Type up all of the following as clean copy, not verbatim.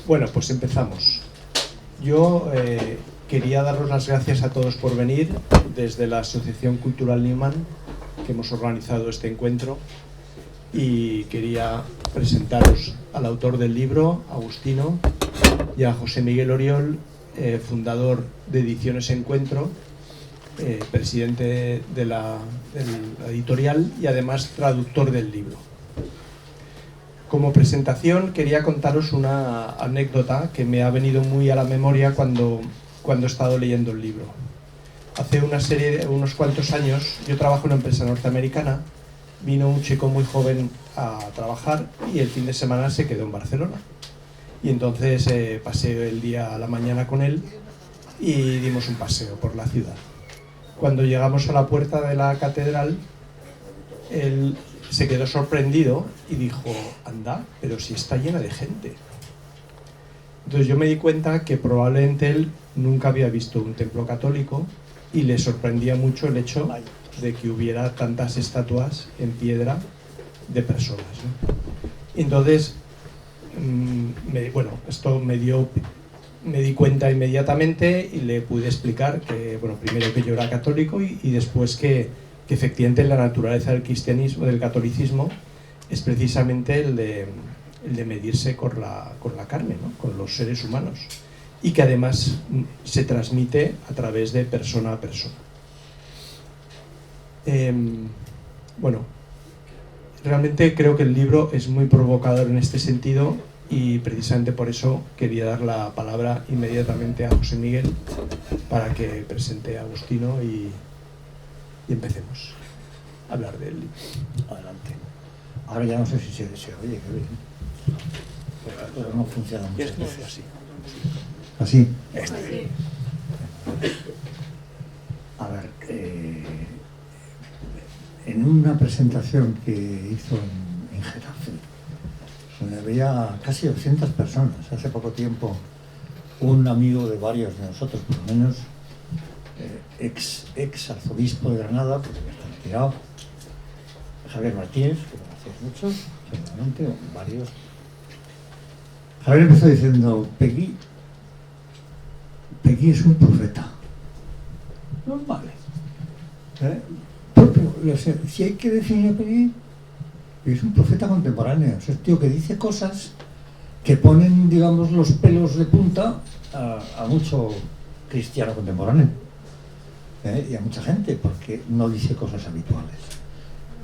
Bueno, pues empezamos. Yo quería daros las gracias a todos por venir desde la Asociación Cultural Newman, que hemos organizado este encuentro, y quería presentaros al autor del libro, Agustino, y a José Miguel Oriol, fundador de Ediciones Encuentro, presidente de la editorial y además traductor del libro. Como presentación quería contaros una anécdota que me ha venido muy a la memoria cuando he estado leyendo el libro. Hace unos cuantos años, yo trabajo en una empresa norteamericana, vino un chico muy joven a trabajar y el fin de semana se quedó en Barcelona. Y entonces pasé el día a la mañana con él y dimos un paseo por la ciudad. Cuando llegamos a la puerta de la catedral, él se quedó sorprendido y dijo: anda, pero si está llena de gente. Entonces yo me di cuenta que probablemente él nunca había visto un templo católico y le sorprendía mucho el hecho de que hubiera tantas estatuas en piedra de personas, ¿no? Entonces, esto me di cuenta inmediatamente y le pude explicar que, primero que yo era católico y después que efectivamente la naturaleza del cristianismo, del catolicismo, es precisamente el de medirse con la carne, ¿no? Con los seres humanos, y que además se transmite a través de persona a persona. Realmente creo que el libro es muy provocador en este sentido y precisamente por eso quería dar la palabra inmediatamente a José Miguel para que presente a Agustino y empecemos a hablar del libro. Adelante. Ahora ya no sé si se oye, qué bien. Pero no funciona mucho. ¿Así? ¿Así? A ver, en una presentación que hizo en Getafe, donde había casi 200 personas, hace poco tiempo, un amigo de varios de nosotros, por lo menos, ex arzobispo de Granada, porque ya está retirado, Javier Martínez, que conocéis muchos, seguramente, varios. Javier empezó diciendo: Peggy es un profeta. No vale. Si hay que definir a Peggy, es un profeta contemporáneo. Es el tío que dice cosas que ponen, digamos, los pelos de punta a mucho cristiano contemporáneo. Y a mucha gente, porque no dice cosas habituales.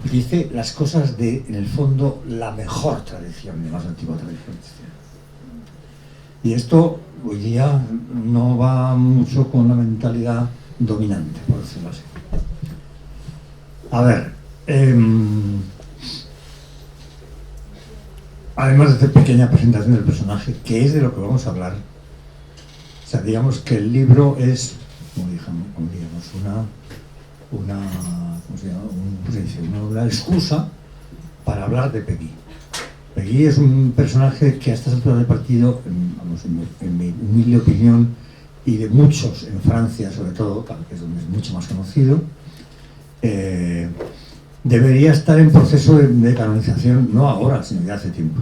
Dice las cosas de, en el fondo, la mejor tradición, de más antigua tradición cristiana. Y esto hoy día no va mucho con la mentalidad dominante, por decirlo así. A ver, además de hacer pequeña presentación del personaje, que es de lo que vamos a hablar, o sea, digamos que el libro es, una excusa para hablar de Peggy. Peggy es un personaje que a estas alturas del partido, en mi humilde opinión, y de muchos en Francia sobre todo, que es donde es mucho más conocido, debería estar en proceso de canonización, no ahora, sino ya hace tiempo.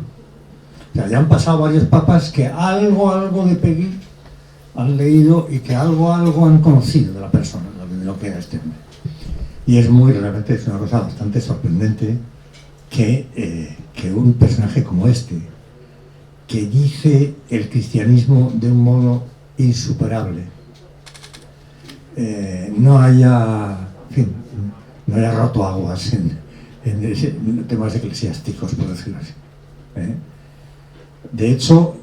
O sea, ya han pasado varios papas que algo de Peggy han leído y que algo han conocido de la persona, de lo que era este hombre. Y realmente es una cosa bastante sorprendente que un personaje como este, que dice el cristianismo de un modo insuperable, no haya roto aguas en temas eclesiásticos, por decirlo así. De hecho,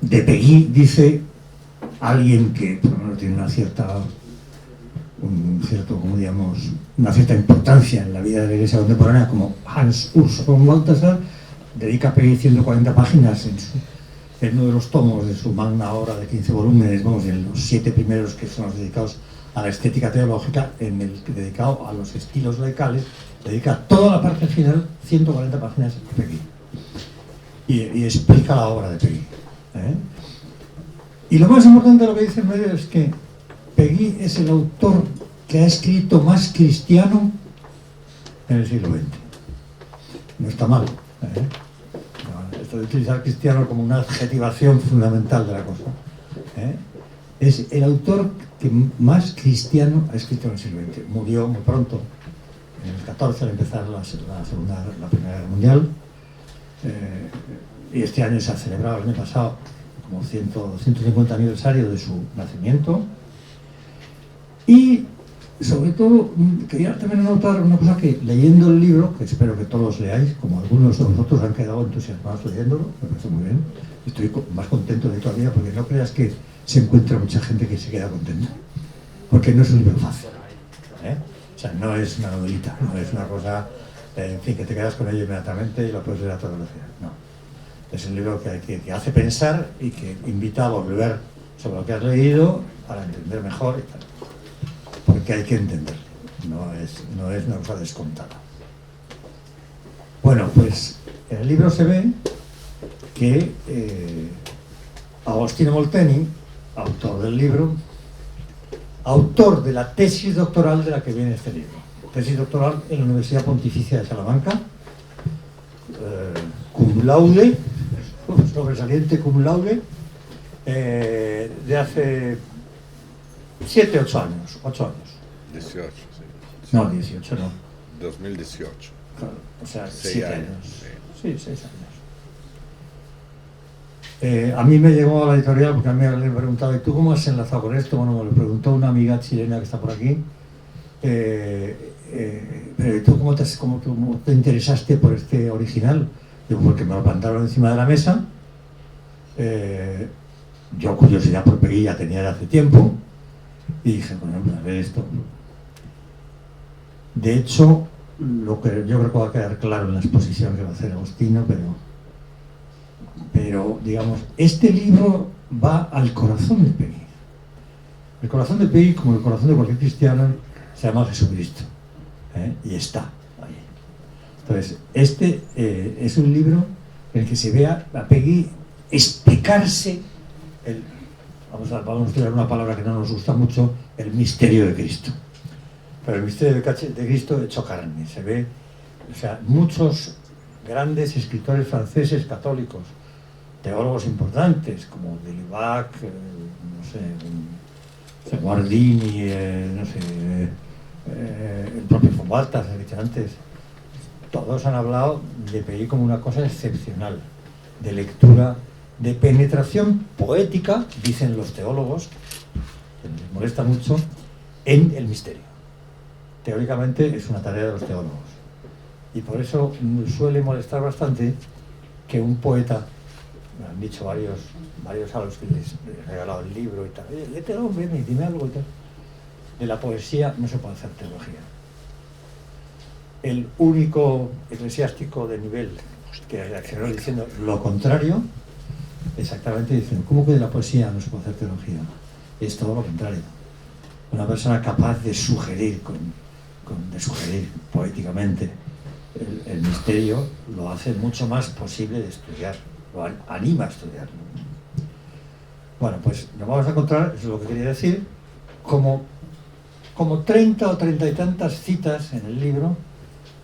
de Peggy dice alguien que por lo menos tiene una cierta importancia en la vida de la Iglesia contemporánea, como Hans Urs von Balthasar, dedica a Peggy 140 páginas en uno de los tomos de su magna obra de 15 volúmenes, en los 7 primeros que son los dedicados a la estética teológica, en el dedicado a los estilos laicales, dedica toda la parte final, 140 páginas a Peggy. Y explica la obra de Peggy. Y lo más importante de lo que dice en medio es que Peggy es el autor que ha escrito más cristiano en el siglo XX. No está mal. esto de utilizar cristiano como una adjetivación fundamental de la cosa, es el autor que más cristiano ha escrito en el siglo XX. Murió muy pronto, en el 14, al empezar la Primera Guerra Mundial, y este año se ha celebrado, el año pasado, como 150 aniversario de su nacimiento. Y sobre todo quería también anotar una cosa, que leyendo el libro, que espero que todos leáis, como algunos de vosotros han quedado entusiasmados leyéndolo, me parece muy bien, estoy más contento de todavía, porque no creas que se encuentra mucha gente que se queda contenta, porque no es un libro fácil, o sea, no es una novelita, no es una cosa, en fin, que te quedas con ello inmediatamente y lo puedes leer a toda velocidad, no. Es un libro que hace pensar y que invita a volver sobre lo que has leído para entender mejor y tal. Porque hay que entenderlo, no es una cosa descontada. Bueno, pues en el libro se ve que Agostino Molteni, autor del libro, autor de la tesis doctoral de la que viene este libro, tesis doctoral en la Universidad Pontificia de Salamanca, cum laude, sobresaliente cum laude, de hace 7, 8 años. 18, sí. No, 18 no. 2018. Claro, o sea, 6 7 años. años. Sí, 6 años. A mí me llegó a la editorial porque a mí me habían preguntado: ¿y tú cómo has enlazado con esto? Bueno, me lo preguntó una amiga chilena que está por aquí. Pero ¿tú cómo te interesaste por este original? Digo, porque me lo plantaron encima de la mesa. Yo curiosidad por Peggy ya tenía de hace tiempo. Y dije, bueno, a ver esto. De hecho, lo que yo creo que va a quedar claro en la exposición que va a hacer Agostino, pero digamos, este libro va al corazón de Peggy. El corazón de Peggy, como el corazón de cualquier cristiano, se llama Jesucristo, y está ahí. Entonces, este es un libro en el que se vea a Peggy explicarse vamos a utilizar una palabra que no nos gusta mucho, el misterio de Cristo. Pero el misterio de Cristo hecho carne. Se ve, o sea, muchos grandes escritores franceses católicos, teólogos importantes como Delibac, no sé, Guardini, no sé, el propio Foucault, se ha dicho antes, todos han hablado de Peggy como una cosa excepcional, de lectura, de penetración poética, dicen los teólogos, que les molesta mucho, en el misterio. Teóricamente es una tarea de los teólogos. Y por eso suele molestar bastante que un poeta, me han dicho varios a los que les he regalado el libro y tal, léetelo, ven y dime algo y tal. De la poesía no se puede hacer teología. El único eclesiástico de nivel que reaccionó diciendo lo contrario, exactamente diciendo, ¿cómo que de la poesía no se puede hacer teología? Es todo lo contrario. Una persona capaz de sugerir, de sugerir poéticamente el misterio, lo hace mucho más posible de estudiar, lo anima a estudiarlo. Bueno, pues nos vamos a encontrar, eso es lo que quería decir, como 30 o 30 y tantas citas en el libro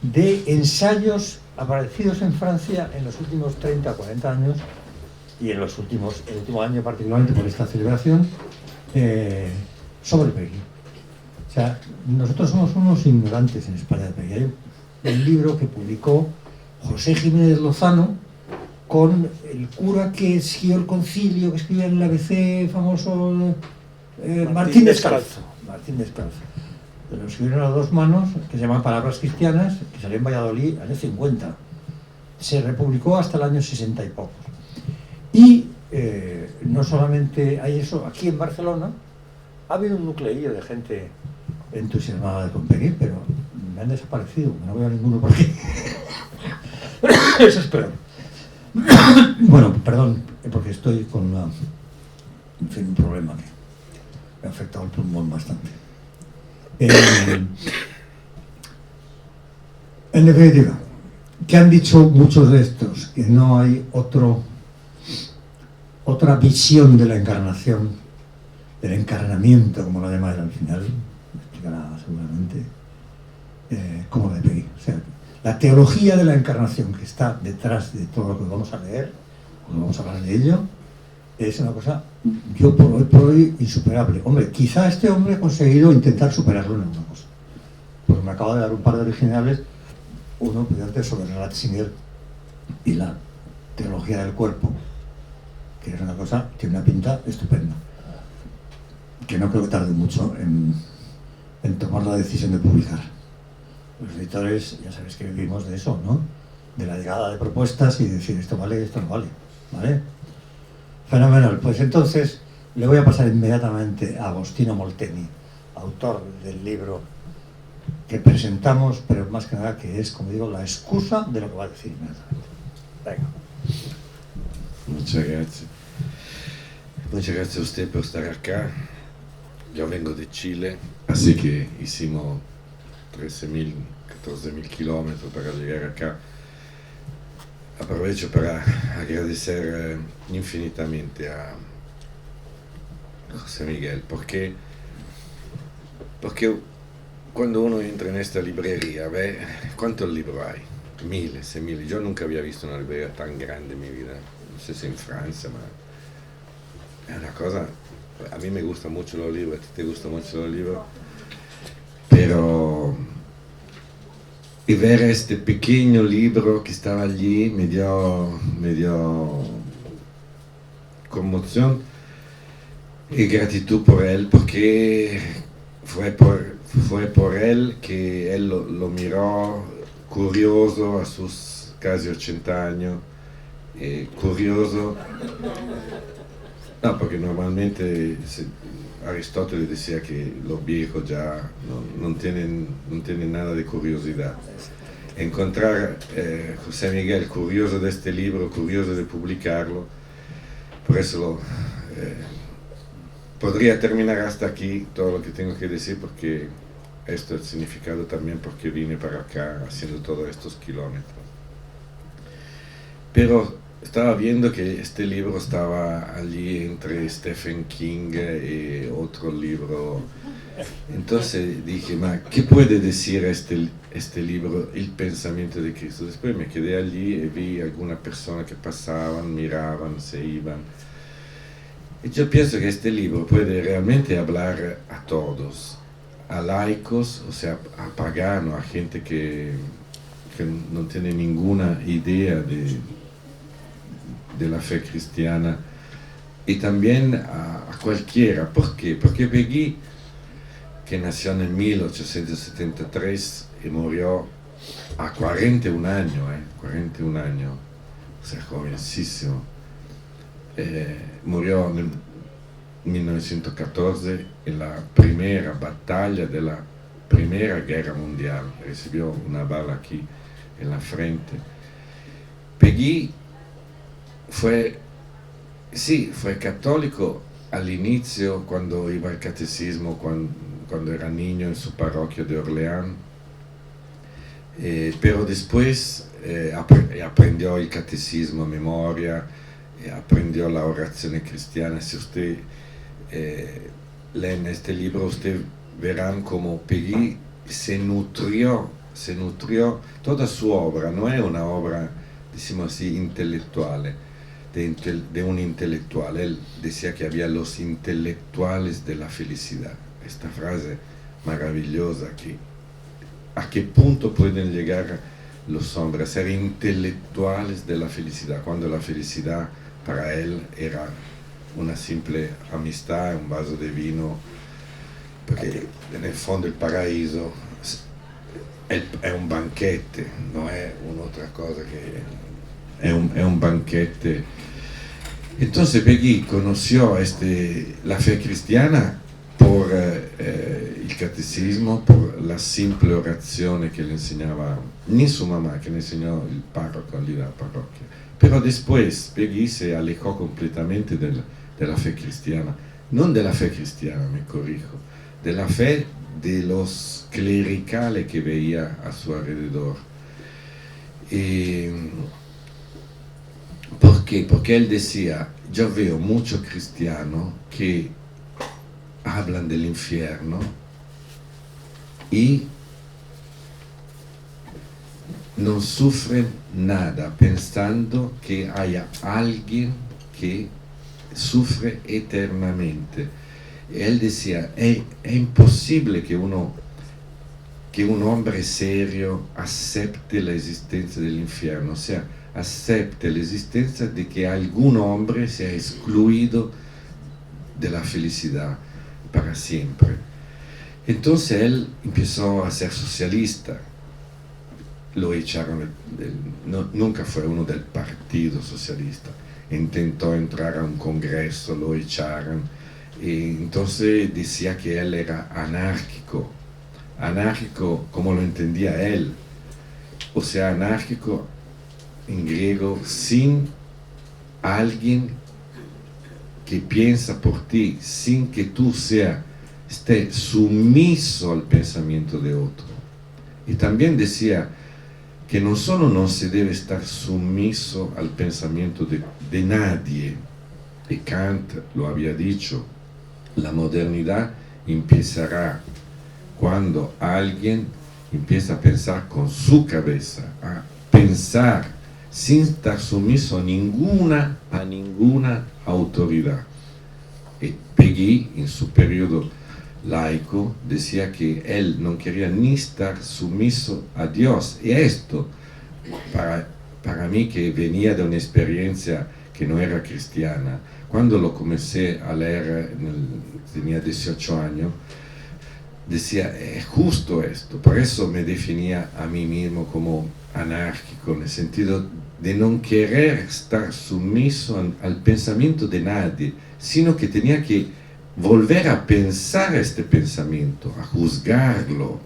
de ensayos aparecidos en Francia en los últimos 30 o 40 años y el último año particularmente por esta celebración, sobre Peggy. O sea, nosotros somos unos ignorantes en España de Peggy. Hay un libro que publicó José Jiménez Lozano con el cura que siguió el concilio, que escribía en el ABC famoso, Martín Descalzo. Lo escribieron a 2 manos, que se llaman Palabras Cristianas, que salió en Valladolid en el año 50. Se republicó hasta el año 60 y pocos. Y no solamente hay eso, aquí en Barcelona ha habido un nucleillo de gente entusiasmada con Peggy, pero me han desaparecido, no veo a ninguno por aquí. Eso es peor. Bueno, perdón, porque estoy con un problema que me ha afectado el pulmón bastante. En definitiva, ¿qué han dicho muchos de estos? Que no hay otra visión de la encarnación, del encarnamiento, como lo llama él al final, lo explicará seguramente, como la de Peggy. O sea, La teología de la encarnación que está detrás de todo lo que vamos a leer, cuando vamos a hablar de ello, es una cosa, yo por hoy insuperable. Hombre, quizá este hombre ha conseguido intentar superarlo en alguna cosa. Porque me acaba de dar un par de originales, uno precisamente sobre Ratzinger y la teología del cuerpo, que es una cosa, tiene una pinta estupenda, que no creo que tarde mucho en tomar la decisión de publicar. Los editores, ya sabéis que vivimos de eso, ¿no? De la llegada de propuestas y decir esto vale, esto no vale, ¿vale? Fenomenal. Pues entonces le voy a pasar inmediatamente a Agostino Molteni, autor del libro que presentamos, pero más que nada que es, como digo, la excusa de lo que va a decir inmediatamente. Venga. Muchas gracias. Muchas gracias a usted por estar acá. Yo vengo de Chile, así que hicimos 13.000, 14.000 kilómetros para llegar acá. Aprovecho para agradecer infinitamente a José Miguel, porque cuando uno entra en esta librería, ve cuántos libros hay, miles y miles. Yo nunca había visto una librería tan grande en mi vida, no sé si en Francia, ma è una cosa, a mí me gustan mucho los libros, a ti te gustan mucho los libros, pero y ver este pequeño libro que estaba allí me dio conmoción y gratitud por él, porque fue por él que él lo miró curioso a sus casi 80 años, curioso, no, porque normalmente Aristóteles decía que los viejos ya no tienen nada de curiosidad. Encontrar José Miguel curioso de este libro, curioso de publicarlo, por eso podría terminar hasta aquí todo lo que tengo que decir, porque esto es el significado también porque vine para acá haciendo todos estos kilómetros. Pero estaba viendo que este libro estaba allí entre Stephen King y otro libro. Entonces dije, ¿qué puede decir este libro, el pensamiento de Cristo? Después me quedé allí y vi algunas personas que pasaban, miraban, se iban. Y yo pienso que este libro puede realmente hablar a todos, a laicos, o sea, a paganos, a gente que no tiene ninguna idea de la fe cristiana, y también a cualquiera. ¿Por qué? Porque Peggy, que nació en 1873 y murió a 41 años, 41 años, o sea, jovencísimo, murió en 1914 en la primera batalla de la Primera Guerra Mundial, recibió una bala aquí en la frente. Peggy fue católico al inicio, cuando iba al catecismo, cuando era niño en su parroquia de Orleans, pero después aprendió el catecismo a memoria, aprendió la oración cristiana. Si usted lee en este libro, usted verán como Peggy se nutrió, toda su obra no es una obra, decimos así, intelectual, de un intelectual. Él decía que había los intelectuales de la felicidad. Esta frase maravillosa, que a qué punto pueden llegar los hombres a ser intelectuales de la felicidad, cuando la felicidad para él era una simple amistad, un vaso de vino, porque en el fondo el paraíso es un banquete, no es otra cosa que es un banquete. Entonces Peggy conoció la fe cristiana por el catecismo, por la simple oración que le enseñaba ni su mamá, que le enseñó el párroco allí de la parroquia. Pero después Peggy se alejó completamente de la fe cristiana, no de la fe cristiana, me corrijo, de la fe de los clericales que veía a su alrededor. ¿Por qué? Porque él decía, yo veo muchos cristianos que hablan del infierno y no sufren nada pensando que haya alguien que sufre eternamente. Él decía, es imposible que un hombre serio acepte la existencia del infierno, o sea, acepte la existencia de que algún hombre sea excluido de la felicidad para siempre. Entonces él empezó a ser socialista. Lo echaron, nunca fue uno del Partido Socialista. Intentó entrar a un congreso, lo echaron. Y entonces decía que él era anárquico. Anárquico como lo entendía él. O sea, anárquico en griego, sin alguien que piensa por ti, sin que tú estés sumiso al pensamiento de otro. Y también decía que no solo no se debe estar sumiso al pensamiento de nadie, y Kant lo había dicho, la modernidad empezará cuando alguien empieza a pensar con su cabeza, a pensar sin estar sumiso a ninguna autoridad. Y Peggy, en su periodo laico, decía que él no quería ni estar sumiso a Dios. Y esto, para mí, que venía de una experiencia que no era cristiana, cuando lo comencé a leer, tenía 18 años, decía, es justo esto. Por eso me definía a mí mismo como anárquico, en el sentido de no querer estar sumiso al pensamiento de nadie, sino que tenía que volver a pensar este pensamiento, a juzgarlo.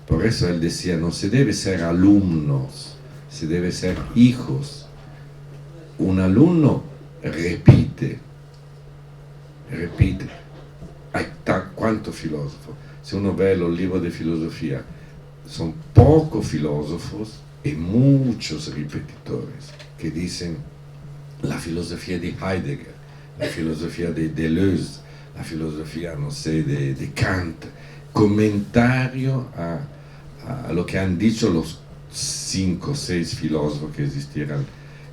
Por eso él decía, no se debe ser alumnos, se debe ser hijos. Un alumno repite. Hay cuántos filósofos. Si uno ve los libros de filosofía, son pocos filósofos y muchos repetidores que dicen la filosofía de Heidegger, la filosofía de Deleuze, la filosofía, no sé, de Kant, comentario a lo que han dicho los 5 o 6 filósofos que existieran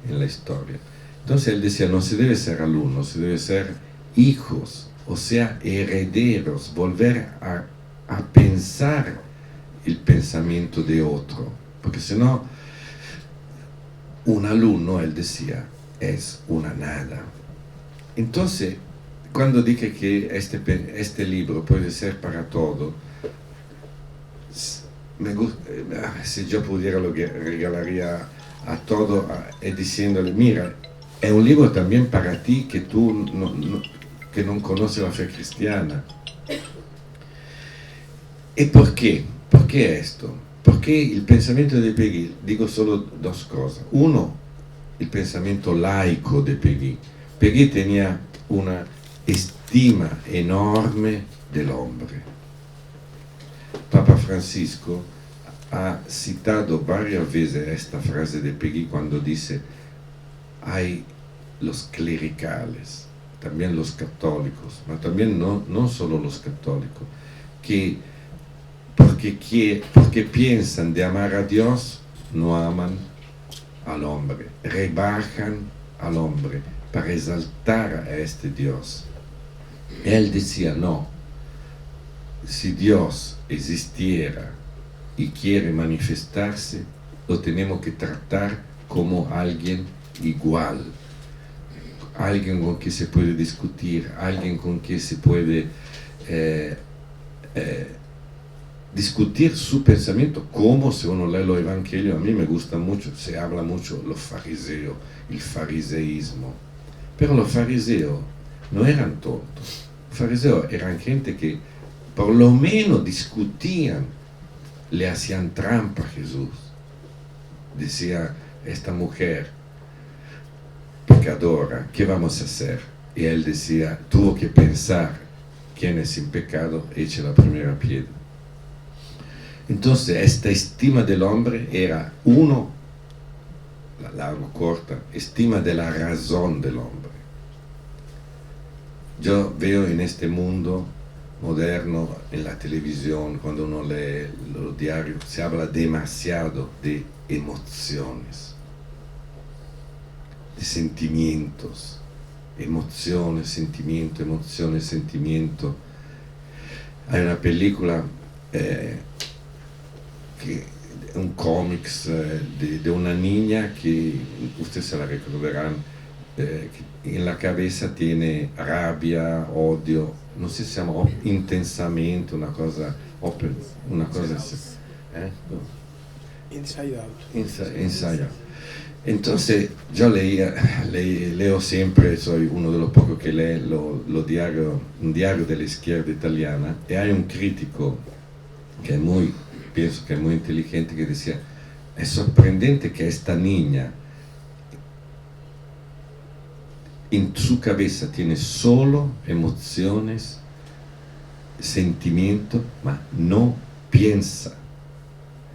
en la historia. Entonces él decía, no se debe ser alumnos, se debe ser hijos, o sea, herederos, volver a pensar el pensamiento de otro, porque si no, un alumno, él decía, es una nada. Entonces, cuando dije que este libro puede ser para todo, si yo pudiera lo regalaría a todo, diciéndole, mira, es un libro también para ti que tú que no conoces la fe cristiana. ¿Y por qué? ¿Por qué esto? Porque el pensamiento de Peggy, digo solo 2 cosas. Uno, el pensamiento laico de Peggy. Peggy tenía una estima enorme del hombre. Papa Francisco ha citado varias veces esta frase de Peggy cuando dice, hay los clericales, también los católicos, pero también no solo los católicos, que porque piensan de amar a Dios, no aman al hombre, rebajan al hombre para exaltar a este Dios. Él decía, no, si Dios existiera y quiere manifestarse, lo tenemos que tratar como alguien igual, alguien con quien se puede discutir, alguien con quien se puede discutir su pensamiento, como si uno lee los evangelios. A mí me gusta mucho, se habla mucho los fariseos, el fariseísmo, pero los fariseos no eran tontos. Los fariseos eran gente que por lo menos discutían, le hacían trampa a Jesús. Decía, esta mujer pecadora, ¿qué vamos a hacer? Y él decía, tuvo que pensar, quien es sin pecado, eche la primera piedra. Entonces, esta estima del hombre era, uno, largo, corta, estima de la razón del hombre. Yo veo en este mundo moderno, en la televisión, cuando uno lee los diarios, se habla demasiado de emociones, de sentimientos, emociones, sentimiento, emociones, sentimiento. Hay una película, un cómics de una niña que, ustedes se la recordarán, que en la cabeza tiene rabia, odio, no sé si se llama intensamente, una cosa así. Inside Out. Inside Out. Entonces yo leo siempre, soy uno de los pocos que lee un diario de la izquierda italiana, y hay un crítico que pienso que es muy inteligente, que decía: es sorprendente que esta niña en su cabeza tiene solo emociones, sentimientos, pero no piensa.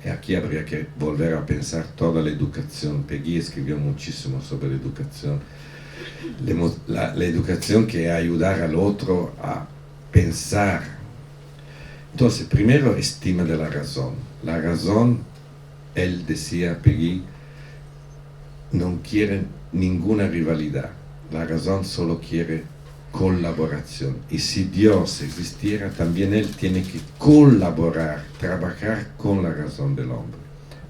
Y aquí habría que volver a pensar toda la educación. Peggy escribió muchísimo sobre la educación. La educación que ayudar al otro a pensar. Entonces, primero, estima de la razón. La razón, él decía, Peggy, no quiere ninguna rivalidad. La razón solo quiere colaboración. Y si Dios existiera, también Él tiene que colaborar, trabajar con la razón del hombre.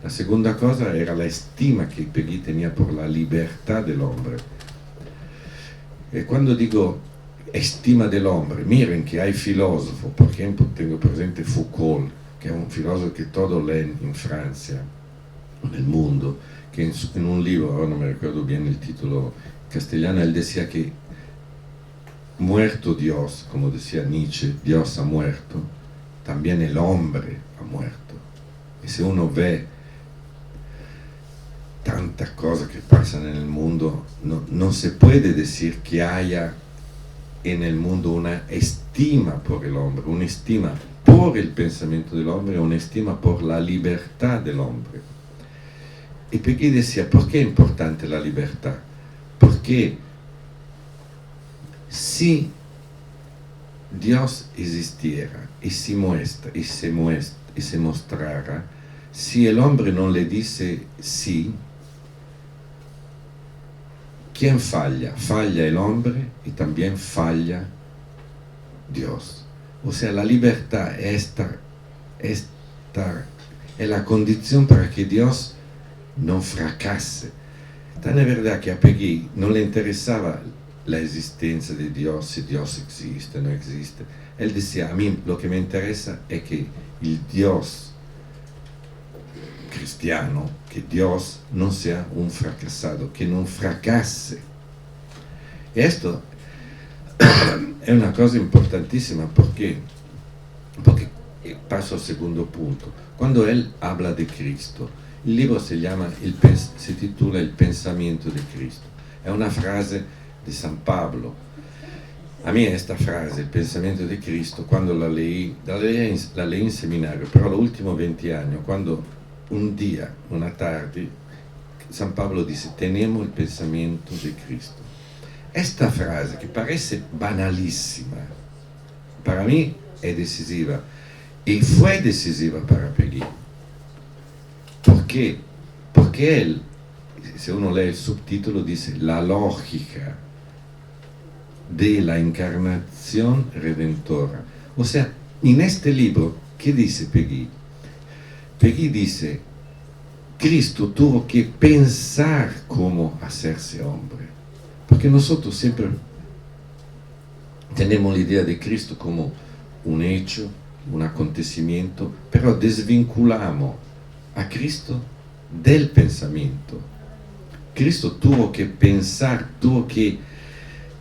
La segunda cosa era la estima que Peggy tenía por la libertad del hombre. Y cuando digo estima del hombre, miren que hay filósofos, por ejemplo, tengo presente Foucault, que es un filósofo que todos leen en Francia, en el mundo, que en un libro, ahora no me recuerdo bien el título castellano, él decía que muerto Dios, como decía Nietzsche, Dios ha muerto, también el hombre ha muerto. Y si uno ve tantas cosas que pasan en el mundo, no se puede decir que haya en el mundo una estima por el hombre, una estima por el pensamiento del hombre, una estima por la libertad del hombre. Y Peggy decía: ¿por qué es importante la libertad? Porque si Dios existiera y se mostrara, si el hombre no le dice sí, ¿quién falla? Falla el hombre y también falla Dios. O sea, la libertad es la condición para que Dios no fracase. Tan es verdad que a Peggy no le interesaba la existencia de Dios, si Dios existe o no existe. Él decía: a mí lo que me interesa es que el Dios cristiano, que Dios no sea un fracasado, que no fracase. Esto es una cosa importantísima porque paso al segundo punto. Cuando él habla de Cristo, el libro se titula El pensamiento de Cristo. Es una frase de San Pablo. A mí esta frase, el pensamiento de Cristo, cuando la leí en seminario, pero los últimos 20 años, cuando un día, una tarde, San Pablo dice: tenemos el pensamiento de Cristo. Esta frase, que parece banalísima, para mí es decisiva, y fue decisiva para Peggy. ¿Por qué? Porque él, si uno lee el subtítulo, dice: la lógica de la encarnación redentora. O sea, en este libro, ¿qué dice Peggy? Peggy dice: Cristo tuvo que pensar cómo hacerse hombre. Porque nosotros siempre tenemos la idea de Cristo como un hecho, un acontecimiento, pero desvinculamos a Cristo del pensamiento. Cristo tuvo que pensar, tuvo que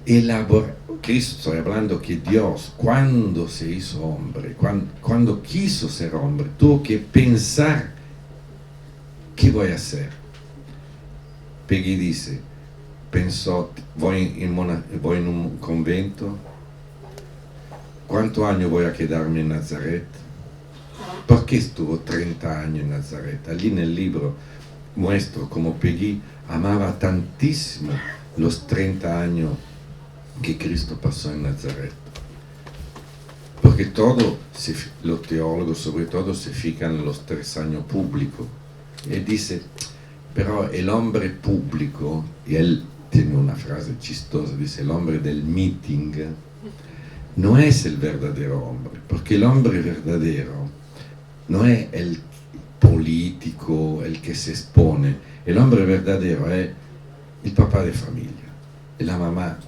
elaborar. Cristo, estoy hablando que Dios, cuando se hizo hombre, cuando quiso ser hombre, tuvo que pensar: ¿qué voy a hacer? Peggy dice, pensó: voy en un convento, ¿cuántos años voy a quedarme en Nazaret? ¿Por qué estuvo 30 años en Nazaret? Allí en el libro muestro cómo Peggy amaba tantísimo los 30 años que Cristo pasó en Nazaret. porque los teólogos sobre todo se fijan en los 3 años públicos. Y dice, pero el hombre público, y él tiene una frase chistosa, dice, el hombre del meeting no es el verdadero hombre, porque el hombre verdadero no es el político, el que se expone. El hombre verdadero es el papá de familia, es la mamá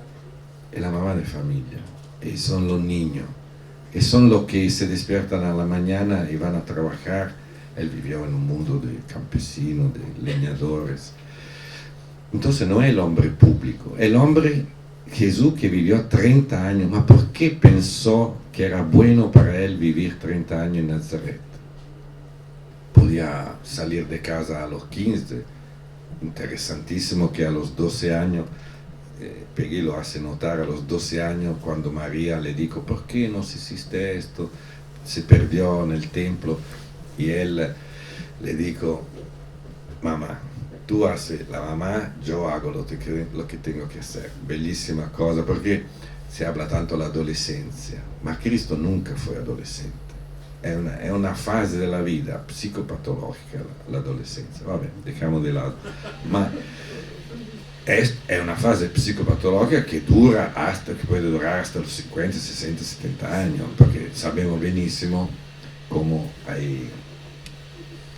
de familia, y son los niños, y son los que se despiertan a la mañana y van a trabajar. Él vivió en un mundo de campesinos, de leñadores. Entonces no es el hombre público, el hombre Jesús que vivió 30 años. ¿Ma por qué pensó que era bueno para él vivir 30 años en Nazaret? Podía salir de casa a los 15. Interesantísimo que a los 12 años, Peggy lo hace notar, a los 12 años, cuando María le dijo, ¿por qué no se hiciste esto? Se perdió en el templo. Y él le dijo, mamá, tú haces la mamá, yo hago lo que tengo que hacer. Bellísima cosa, porque se habla tanto de la adolescencia, ma Cristo nunca fue adolescente. È una fase della vita psicopatologica l'adolescenza, vabbè, dejamos de lado. Ma è una fase psicopatologica che dura hasta, che puede durar hasta los 50, 60, 70 años, perché sappiamo benissimo come hay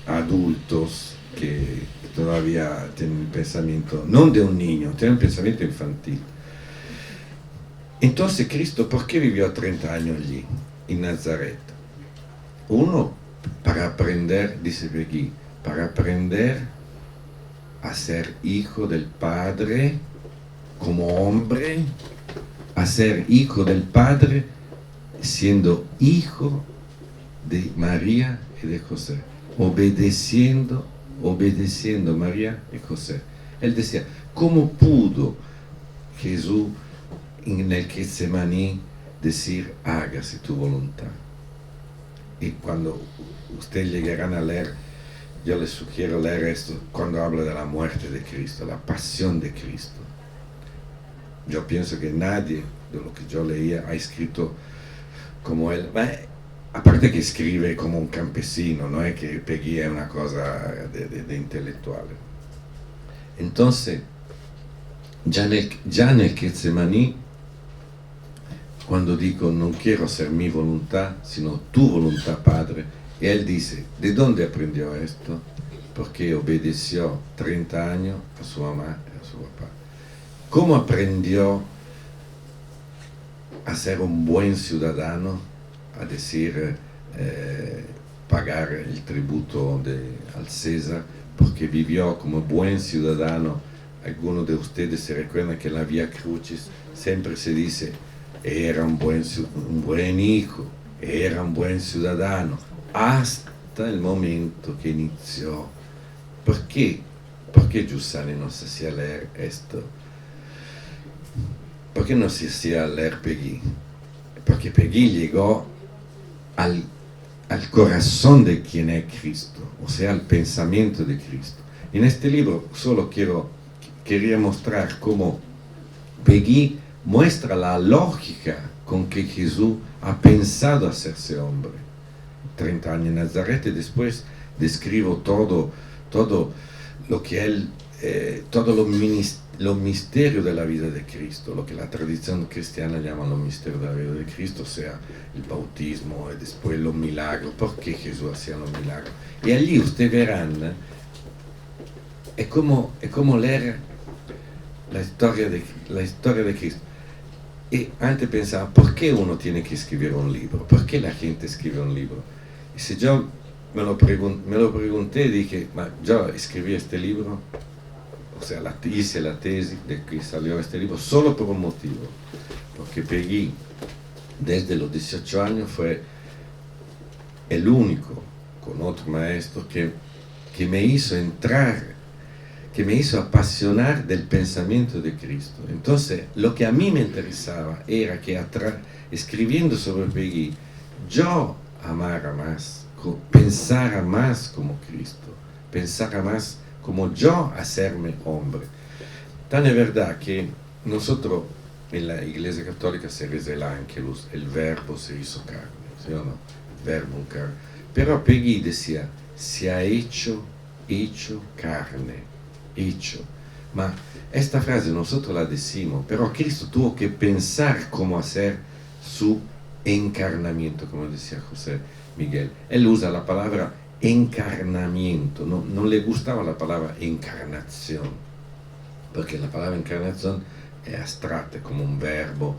adultos que todavía tienen el pensamiento, no de un niño, tienen un pensamiento infantil. Entonces Cristo, ¿por qué vivió 30 años allí, en Nazaret? Uno, para aprender, dice Peggy, para aprender a ser hijo del Padre como hombre, a ser hijo del Padre siendo hijo de María y de José, obedeciendo María y José. Él decía, ¿cómo pudo Jesús en el Getsemaní decir, hágase tu voluntad? Y cuando ustedes llegarán a leer, yo les sugiero leer esto cuando habla de la muerte de Cristo, la pasión de Cristo. Yo pienso que nadie de lo que yo leía ha escrito como él. Aparte que escribe como un campesino, no es que Peggy es una cosa de intelectual. Entonces, ya en el Getsemaní, cuando digo, no quiero hacer mi voluntad, sino tu voluntad, Padre, él dice, ¿de dónde aprendió esto? Porque obedeció 30 años a su mamá y a su papá. ¿Cómo aprendió a ser un buen ciudadano? A decir, pagar el tributo al César, porque vivió como buen ciudadano. Algunos de ustedes se recuerdan que en la Vía Crucis siempre se dice, era un buen hijo, era un buen ciudadano, hasta el momento que inició. ¿Por qué? ¿Por qué Giussani no se hacía leer esto? ¿Por qué no se hacía leer Peggy? Porque Peggy llegó al corazón de quien es Cristo, o sea, al pensamiento de Cristo. En este libro solo quería mostrar cómo Peggy muestra la lógica con que Jesús ha pensado hacerse hombre. 30 años en Nazaret y después describo todo lo que él, todo los misterios de la vida de Cristo, lo que la tradición cristiana llama los misterios de la vida de Cristo, o sea, el bautismo y después los milagros. ¿Por qué Jesús hacía los milagros? Y allí ustedes verán, es como leer la historia de Cristo. Y antes pensaba, ¿por qué uno tiene que escribir un libro? ¿Por qué la gente escribe un libro? Y si yo me lo pregunté, dije, yo escribí este libro, o sea, hice la tesis de que salió este libro solo por un motivo, porque Peggy desde los 18 años fue el único, con otro maestro, que me hizo entrar, que me hizo apasionar del pensamiento de Cristo. Entonces, lo que a mí me interesaba era que escribiendo sobre Peggy, yo amara más, pensara más como Cristo, pensara más como yo hacerme hombre. Tan es verdad que nosotros en la Iglesia Católica se reza el Ángelus, el Verbo se hizo carne. ¿sí o no? Verbo encarnado. Pero Peggy decía, se ha hecho carne, hecho. Ma esta frase nosotros la decimos, pero Cristo tuvo que pensar cómo hacer su encarnamiento, como decía José Miguel. Él usa la palabra encarnamiento, no le gustaba la palabra encarnación, porque la palabra encarnación es abstracta, como un verbo,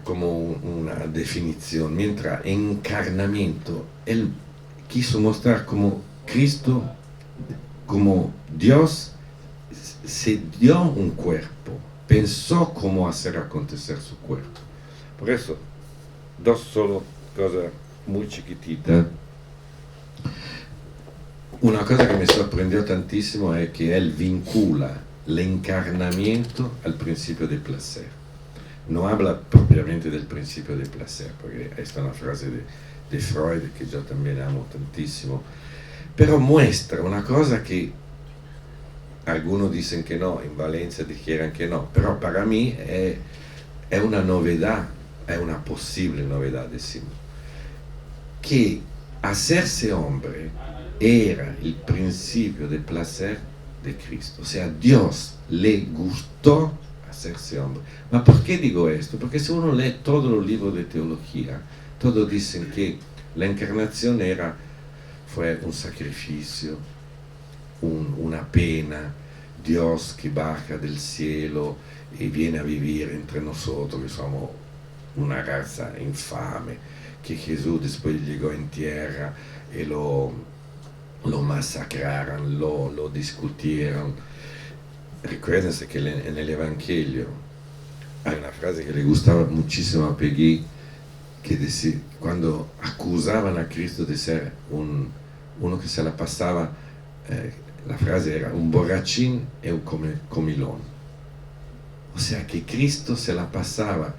como una definición, mientras encarnamiento, él quiso mostrar como Cristo, como Dios, se dio un cuerpo, pensó cómo hacer acontecer su cuerpo. Por eso, dos solo cosas muy chiquititas. Una cosa que me sorprendió tantísimo es que él vincula el encarnamiento al principio de placer. No habla propiamente del principio de placer, porque esta es una frase de Freud que yo también amo tantísimo, pero muestra una cosa que algunos dicen que no, en Valencia dijeron que no, pero para mí es una novedad, es una posible novedad, decimos, que hacerse hombre era el principio de placer de Cristo. O sea, Dios le gustó hacerse hombre. ¿Ma por qué digo esto? Porque si uno lee todos los libros de teología, todos dicen que la encarnación fue un sacrificio, una pena, Dios que baja del cielo y viene a vivir entre nosotros, que somos una raza infame, que Jesús después llegó en tierra y lo masacraron, lo discutieron. Recuérdense que en el Evangelio hay una frase que le gustaba muchísimo a Peggy, que decía, cuando acusaban a Cristo de ser uno que se la pasaba, la frase era un borrachín e un comilón. O sea que Cristo se la pasaba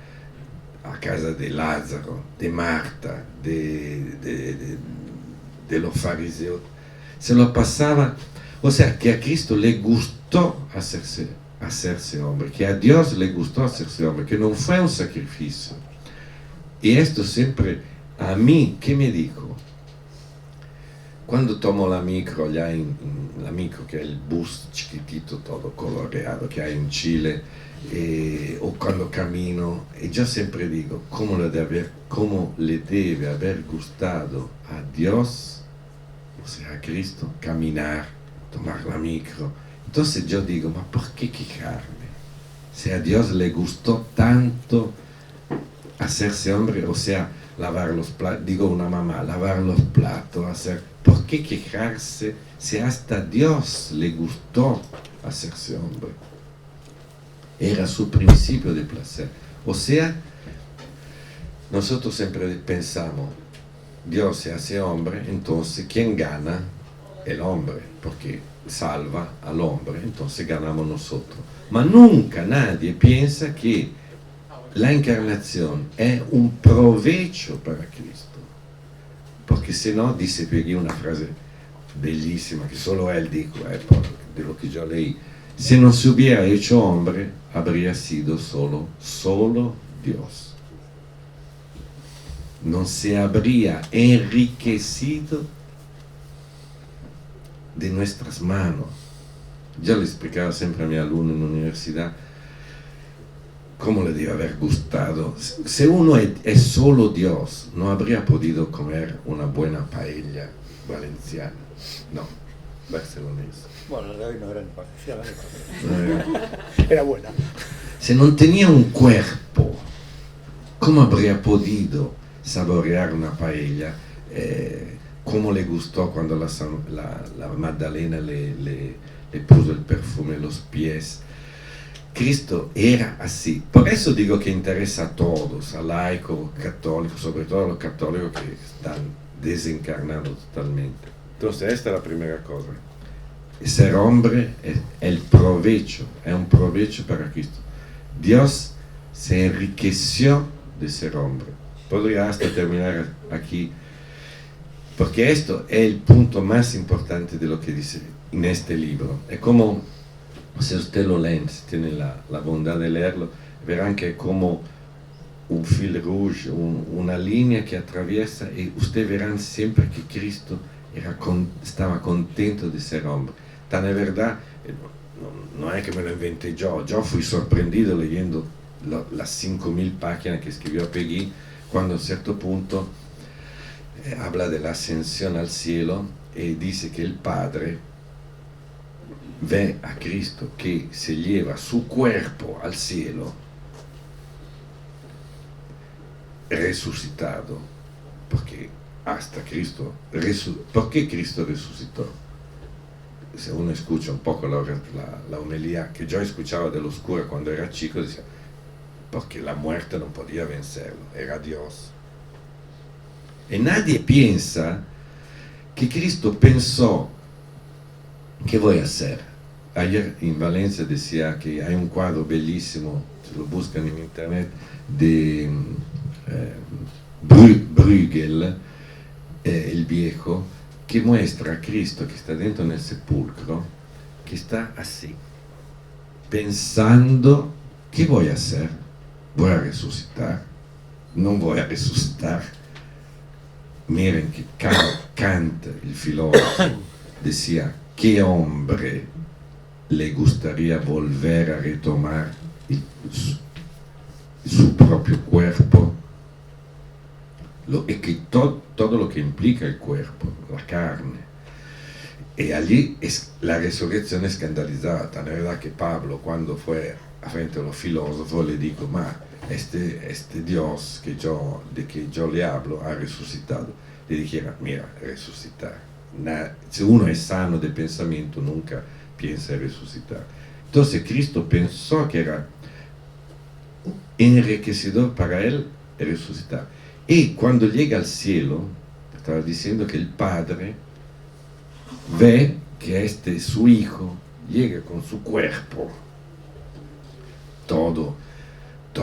a casa de Lázaro, de Marta, de los fariseos, se lo pasaba. O sea que a Cristo le gustó hacerse hombre, que a Dios le gustó hacerse hombre, que no fue un sacrificio. Y esto siempre a mí, ¿qué me dijo? Cuando tomo la micro, allá la micro, que es el bus chiquitito, todo coloreado que hay en Chile, o cuando camino, y yo siempre digo, ¿cómo le debe haber gustado a Dios, o sea, a Cristo, caminar, tomar la micro? Entonces yo digo, ¿ma por qué quejarme? Si a Dios le gustó tanto hacerse hombre, o sea, lavar los platos, digo una mamá, lavar los platos, ¿por qué quejarse si hasta Dios le gustó hacerse hombre? Era su principio de placer. O sea, nosotros siempre pensamos, Dios se hace hombre, entonces ¿quién gana? El hombre, porque salva al hombre, entonces ganamos nosotros. Ma nunca nadie piensa que la encarnación es un provecho para Cristo, porque si no, dice Peggy una frase bellísima que solo él dijo, de lo que yo leí: si no se hubiera hecho hombre, habría sido solo Dios. No se habría enriquecido de nuestras manos. Yo le explicaba siempre a mi alumno en la universidad cómo le debe haber gustado. Si uno es solo Dios, no habría podido comer una buena paella valenciana. No, barcelonesa. Bueno, de hoy no era ni valenciana Era buena. Si no tenía un cuerpo, ¿cómo habría podido saborear una paella? ¿Cómo le gustó cuando la Magdalena le puso el perfume en los pies? Cristo era así. Por eso digo que interesa a todos, a laicos, católicos, sobre todo a los católicos que están desencarnados totalmente. Entonces, esta es la primera cosa. Ser hombre es un provecho para Cristo. Dios se enriqueció de ser hombre. Podría hasta terminar aquí, porque esto es el punto más importante de lo que dice en este libro. Es como, si usted lo lee, si tiene la bondad de leerlo, verán que como un fil rouge, una línea que atraviesa y ustedes verán siempre que Cristo estaba contento de ser hombre. Tan es verdad, no es que me lo inventé yo fui sorprendido leyendo las 5.000 páginas que escribió Peggy, cuando a un cierto punto habla de la ascensión al cielo y dice que el Padre ve a Cristo que se lleva su cuerpo al cielo resucitado, porque hasta Cristo, ¿por qué Cristo resucitó? Si uno escucha un poco la homilía que yo escuchaba de los curas cuando era chico, decía, porque la muerte no podía vencerlo, era Dios. Y nadie piensa que Cristo pensó, ¿qué voy a hacer? Ayer en Valencia decía que hay un cuadro bellísimo, se lo buscan en internet, de Bruegel, el viejo, que muestra a Cristo que está dentro del sepulcro, que está así, pensando, ¿qué voy a hacer? ¿Voy a resucitar? ¿No voy a resucitar? Miren que Kant, el filósofo, decía, ¿qué hombre le gustaría volver a retomar su propio cuerpo? Y que todo lo que implica el cuerpo, la carne. Y allí la resurrección escandalizada. Tan es verdad que Pablo, cuando fue frente a los filósofos, le dijo, ma, este Dios de que yo le hablo ha resucitado. Le dijera, mira, resucitar. Si uno es sano de pensamiento, nunca piensa en resucitar. Entonces Cristo pensó que era enriquecedor para él resucitar. Y cuando llega al cielo, estaba diciendo que el Padre ve que su Hijo llega con su cuerpo todo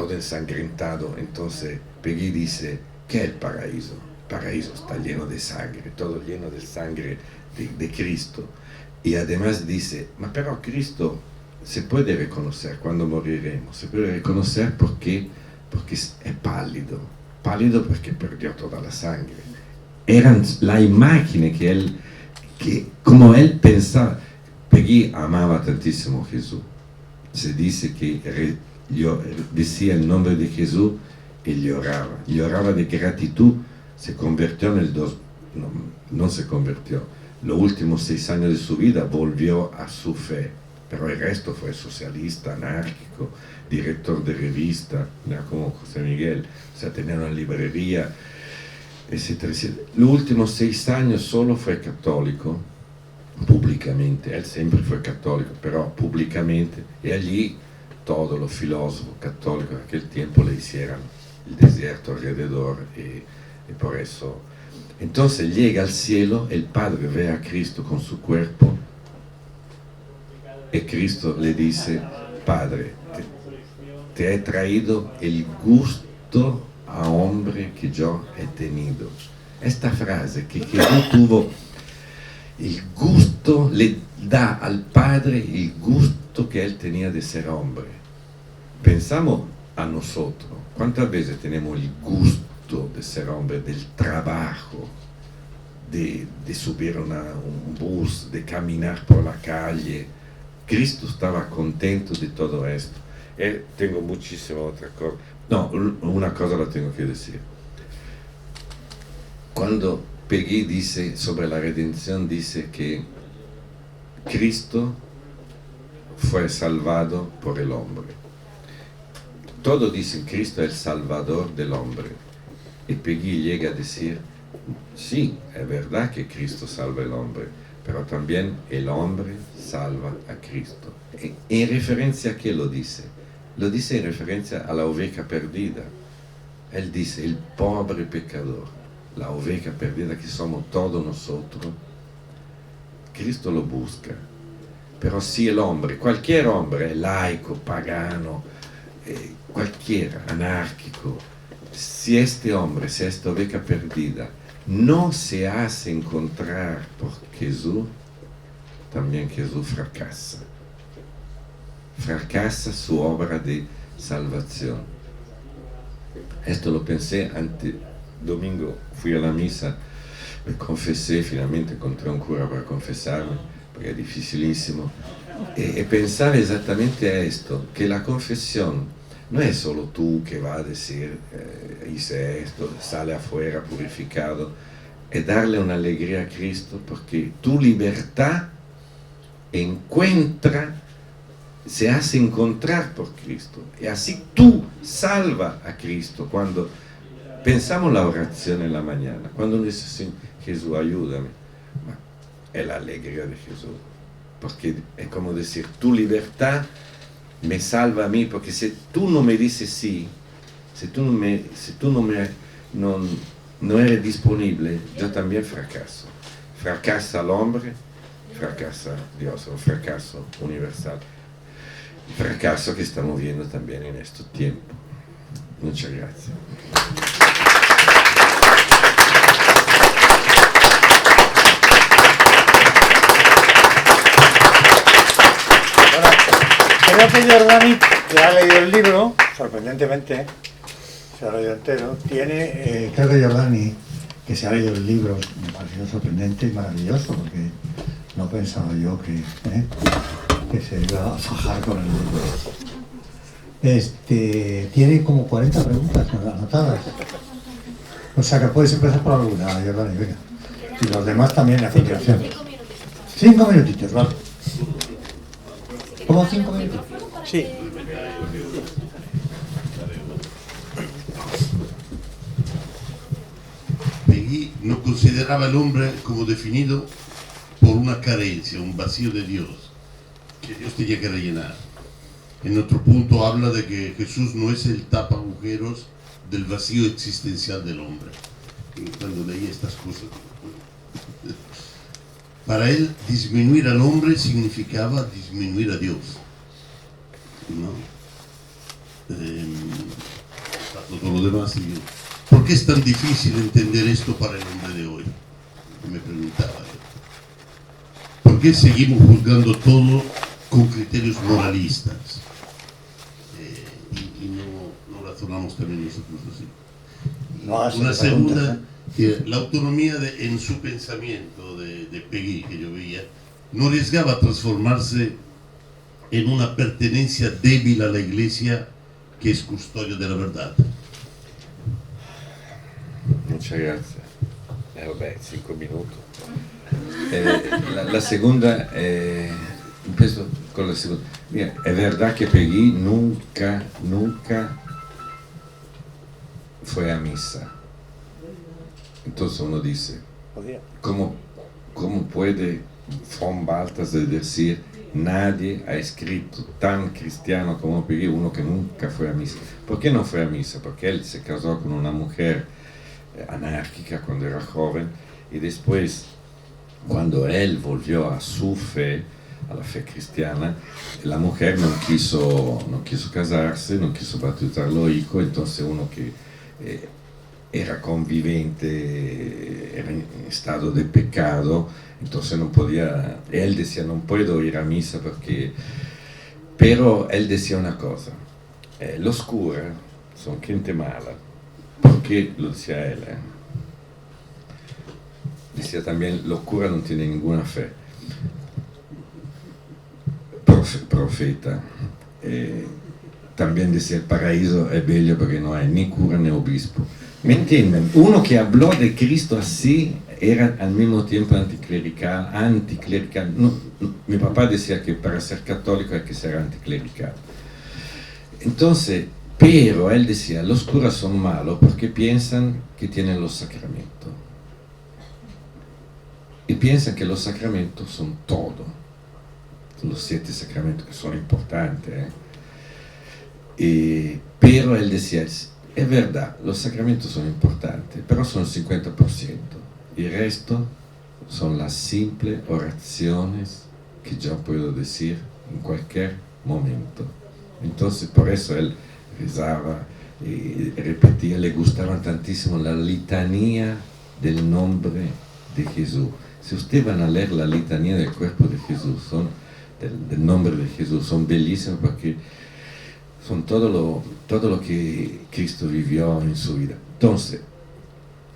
ensangrentado. Entonces Peggy dice, ¿qué es el paraíso? El paraíso está lleno de sangre, todo lleno de sangre de Cristo. Y además dice, pero Cristo se puede reconocer cuando moriremos, se puede reconocer porque es pálido perché perdió toda la sangre. Eran la imagen que como él pensaba. Peggy amaba tantísimo a Jesús. Se dice que decía el nombre de Jesús y lloraba de gratitud. Se convirtió no se convirtió. Los últimos 6 años de su vida volvió a su fe, pero el resto fue socialista, anárquico, director de revista, como José Miguel, o sea, tenía una librería, etcétera, etcétera. Los últimos 6 años solo fue católico, públicamente, él siempre fue católico, pero públicamente, y allí todos los filósofos católicos de aquel tiempo le hicieron el desierto alrededor, y por eso. Entonces llega al cielo, el Padre ve a Cristo con su cuerpo, y Cristo le dice, Padre, te he traído el gusto a hombre que yo he tenido. Esta frase, que Jesús tuvo el gusto, le da al Padre el gusto que él tenía de ser hombre. Pensamos a nosotros, ¿cuántas veces tenemos el gusto de ser hombre, del trabajo, de subir un bus, de caminar por la calle? Cristo estaba contento de todo esto. Tengo muchísima otra cosa. No, una cosa la tengo que decir. Cuando Peggy dice sobre la redención, dice que Cristo fue salvado por el hombre. Todos dicen Cristo es el salvador del hombre. Y Peggy llega a decir, sí, es verdad que Cristo salva al hombre, pero también el hombre salva a Cristo. ¿En referencia a qué lo dice? Lo dice en referencia a la oveja perdida. Él dice, el pobre pecador, la oveja perdida que somos todos nosotros. Cristo lo busca. Pero si el hombre, cualquier hombre, laico, pagano, cualquiera, anárquico, si este hombre, si esta oveja perdida, no se hace encontrar por Jesús, también Jesús fracasa. Fracasa su obra de salvación. esto lo pensé antes, domingo fui a la misa, me confesé, finalmente encontré un cura para confesarme, porque es dificilísimo, y pensaba exactamente a esto, que la confesión no es solo tú que vas a decir, hice esto, sale afuera purificado, es darle una alegría a Cristo, porque tu libertad se hace encontrar por Cristo, y así tú salva a Cristo. Cuando pensamos la oración en la mañana, cuando uno dice, sí, Jesús, ayúdame, es la alegría de Jesús, porque es como decir, tu libertad me salva a mí, porque si tú no me dices sí, si tú no eres disponible, yo también fracaso. Fracasa el hombre, fracasa Dios, un fracaso universal. Fracaso que estamos viendo también en estos tiempos. Muchas gracias. Creo que Giordani, que ha leído el libro, sorprendentemente, se ha leído entero, tiene... Creo que Giordani, que se ha leído el libro, me pareció sorprendente y maravilloso, porque no pensaba yo que se iba a fajar con el libro. Tiene como 40 preguntas anotadas. O sea que puedes empezar por alguna, Giordani, venga. Y los demás también a continuación. 5 minutitos, vale. ¿Cómo 5 minutos? Sí. Peggy no consideraba al hombre como definido por una carencia, un vacío de Dios, que Dios tenía que rellenar. En otro punto habla de que Jesús no es el tapa agujeros del vacío existencial del hombre. Y cuando leí estas cosas, para él disminuir al hombre significaba disminuir a Dios, ¿no? Todo lo demás. ¿Por qué es tan difícil entender esto para el hombre de hoy? Me preguntaba yo. ¿Por qué seguimos juzgando todo con criterios moralistas? Y no razonamos también nosotros así. Una segunda, que la autonomía en su pensamiento de Peggy, que yo veía, no arriesgaba a transformarse en una pertenencia débil a la Iglesia que es custodio de la verdad. Muchas gracias. 5 minutos. La segunda, empiezo con la segunda. Mira, es verdad que Peggy nunca fue a misa. Entonces uno dice, ¿cómo puede von Balthasar decir nadie ha escrito tan cristiano como Peggy, uno que nunca fue a misa? ¿Por qué no fue a misa? Porque él se casó con una mujer anárquica cuando era joven, y después, cuando él volvió a su fe, a la fe cristiana, la mujer no quiso casarse, no quiso bautizar los hijos. Entonces uno que era convivente, era en estado de pecado, entonces no podía, él decía, no puedo ir a misa porque... Pero él decía una cosa, los curas son gente mala. ¿Por qué lo decía él? Decía también, los curas no tienen ninguna fe. Profeta. También decía, el paraíso es bello porque no hay ni cura ni obispo. ¿Me entienden? Uno que habló de Cristo así era al mismo tiempo anticlerical. Mi papá decía que para ser católico hay que ser anticlerical. Entonces, pero él decía, los curas son malos porque piensan que tienen los sacramentos. Y piensan que los sacramentos son todo. Los 7 sacramentos que son importantes. Pero él decía, es verdad, los sacramentos son importantes, pero son el 50%. Y el resto son las simples oraciones que yo puedo decir en cualquier momento. Entonces, por eso él rezaba y repetía, le gustaba tantísimo la litanía del nombre de Jesús. Si ustedes van a leer la litanía del cuerpo de Jesús, del nombre de Jesús, son bellísimas porque son todo lo que Cristo vivió en su vida. Entonces,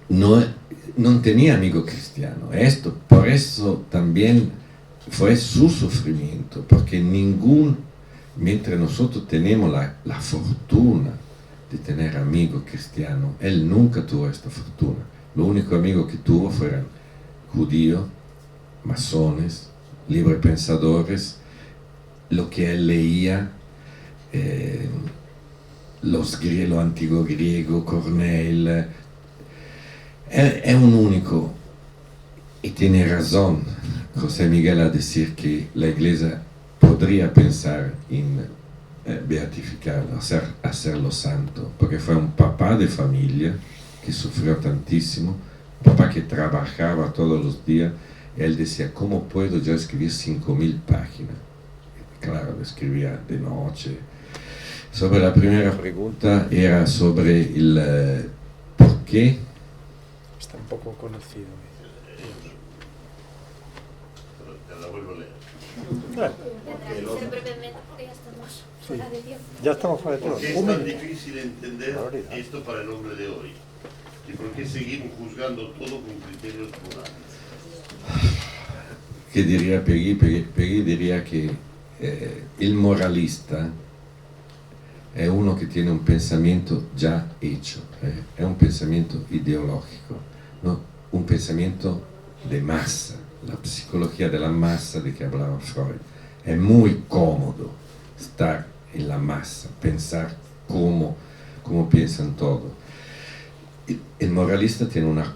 no tenía amigo cristiano. Por eso también fue su sufrimiento, porque mientras nosotros tenemos la fortuna de tener amigos cristianos, él nunca tuvo esta fortuna. Lo único amigo que tuvo fueron judíos, masones, librepensadores, lo que él leía, lo antiguo griego, Corneille. Es un único, y tiene razón José Miguel a decir que la Iglesia podría pensar en beatificarlo, hacerlo santo, porque fue un papá de familia que sufrió tantísimo, un papá que trabajaba todos los días. Él decía, ¿cómo puedo yo escribir 5.000 páginas? Claro, lo escribía de noche. Sobre la primera pregunta era sobre el por qué. Está un poco conocido. Te la vuelvo a leer. Claro, Ser brevemente porque ya estamos fuera de tiempo. ya estamos fuera de ¿Por qué tiempo. es Un tan minuto. difícil entender Barbaridad. esto para el hombre de hoy? ¿Y por qué seguimos juzgando todo con criterios morales? ¿Qué diría Peggy? Peggy diría que el moralista es uno que tiene un pensamiento ya hecho, es un pensamiento ideológico, ¿no? Un pensamiento de masa, la psicología de la masa de que hablaba Freud. Es muy cómodo estar en la masa, pensar como piensan todos. El moralista tiene una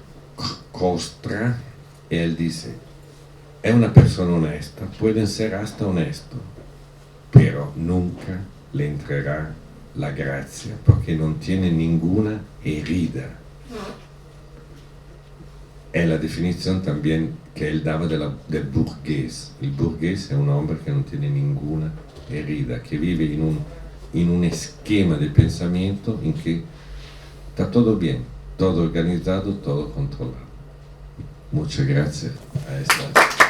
costra y él dice, es una persona honesta, pueden ser hasta honesto, pero nunca le entregará la gracia porque no tiene ninguna herida. Es la definición también que él daba del burgués. El burgués es un hombre que no tiene ninguna herida, que vive en un esquema de pensamiento en que está todo bien, todo organizado, todo controlado. Muchas gracias a esta.